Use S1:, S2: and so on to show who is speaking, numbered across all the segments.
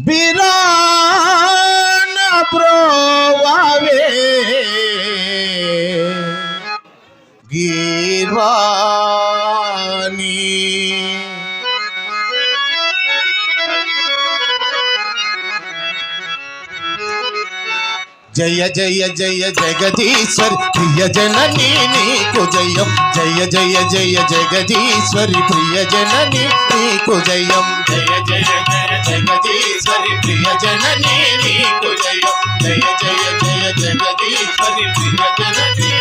S1: బిరాన బ్రోవావే గీర్వాణి జయ జయ జయ జగదీశ్వరి ప్రియ జననీ నీకు జయం జయ జయ జయ జగదీశ్వరి ప్రియ జననీ నీకు జయం జయ జయ జయ జగదీశ్వరి ప్రియ జననీ నీకు జయం జయ జయ జయ జగదీశ్వరి ప్రియ జననీ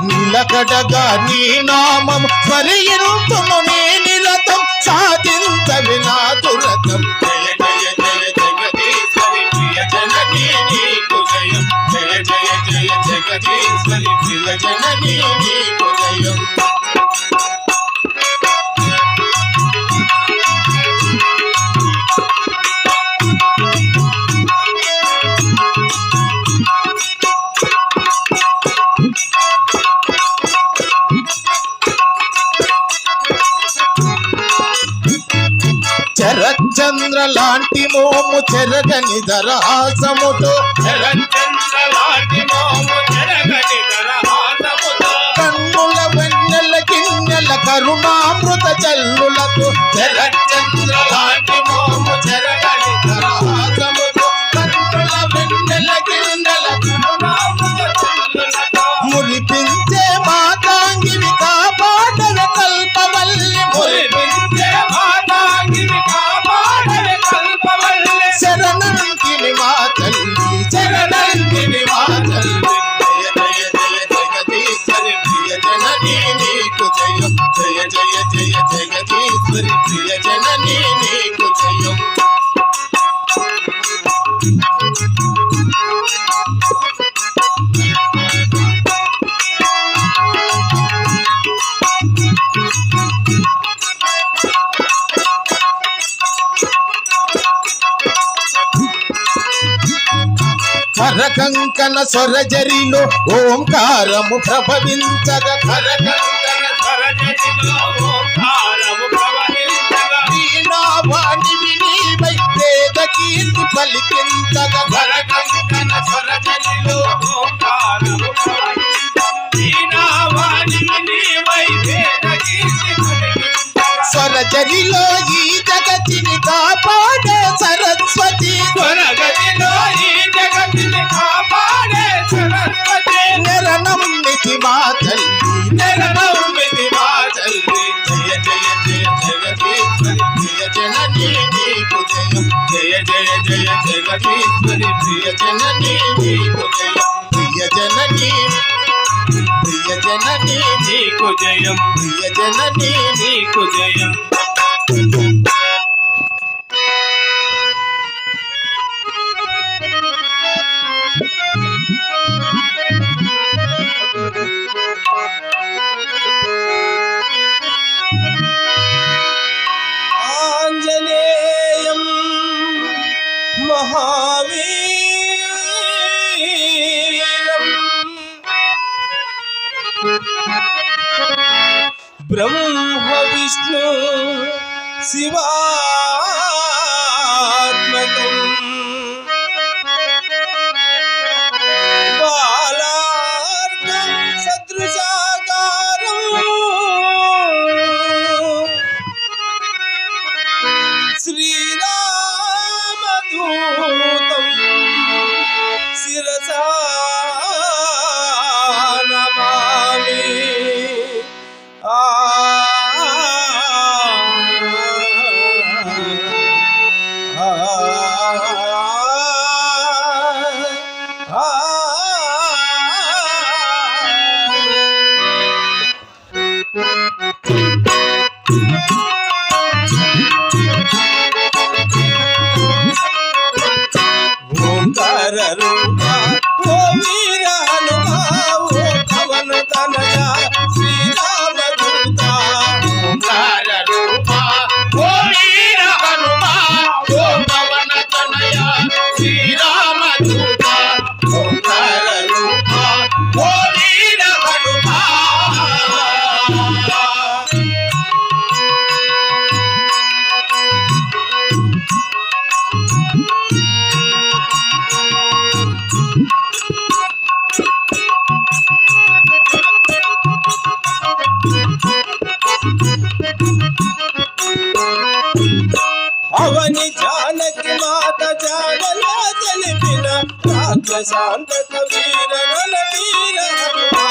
S1: నిలకడగా నీ నామం స్మరింతును నీ నిరతం సాధించవి నా దురతం జయ జయ జయ జగదీశ్వరి ప్రియ జననీ నీకు జయం జయ జయ జయ జగదీశ్వరి ప్రియ జననీ నీకు జయం చరచంద్ర లాంటి మోము చెరగని దరహాసముతో కన్నుల వెన్నెల గిన్నెల కరుణామృత జల్లులతో చరచంద్ర లాంటి మోము చెరగని దరహాసముతో కన్నుల వెన్నెల గిన్నెల కరుణామృత జల్లులతో మురిపించే మాతాంగివి కాపాడవ కల్పవల్లి మురిపించే శరణంకిని మా తల్లి శరణంకిని మా తల్లి జయ జయ జయ జగదీశ్వరి ప్రియ జననీ నీకు జయం జయ జయ జయ జగదీశ్వరి ప్రియ జననీ నీకు జయం కరకంకణ స్వరజరిలో ఓంకారము ప్రభవించగా కరకంకణ స్వరజరిలో ఓంకారము ప్రభవించగా వీణావాణివి నీవై వేద కీర్తి పలికించగా కరకంకణ స్వరజరిలో ఓంకారము ప్రభవించగా వీణావాణివి నీవై వేద కీర్తి పలికించగా స్వరజరిలో ఈ జగతిని కాపాడే సరస్వతి స్వరజరిలో ఈ జగతిని కాపాడే సరస్వతి నిరనమ్మితి మా తల్లి నిరనమ్మితి మా తల్లి జయ జయ జయ జగదీశ్వరి ప్రియ జననీ నీకు జయం జయ జయ జయ జగదీశ్వరి ప్రియ జననీ నీకు జయం ప్రియ జననీ నీకు జయం ప్రియ జననీ నీకు జయం ఆంజనేయం మహావీరం బ్రహ్మ విష్ణు శివాత్మకం బాలార్క సదృశాకారం శ్రీరామదూతం శిరసా నమామి ఓంకార రూపా ఓ వీర హనుమా ఓ పవన తనయ శ్రీరామదూత ఓంకార రూపా ఓ వీర హనుమా ఓ పవన తనయ శ్రీరామదూత ఓంకార రూపా ఓ వీర హనుమా
S2: అవని జానకి మాత జాడలో తెలిపిన రాక్షసాంతక వీర వీర హనుమా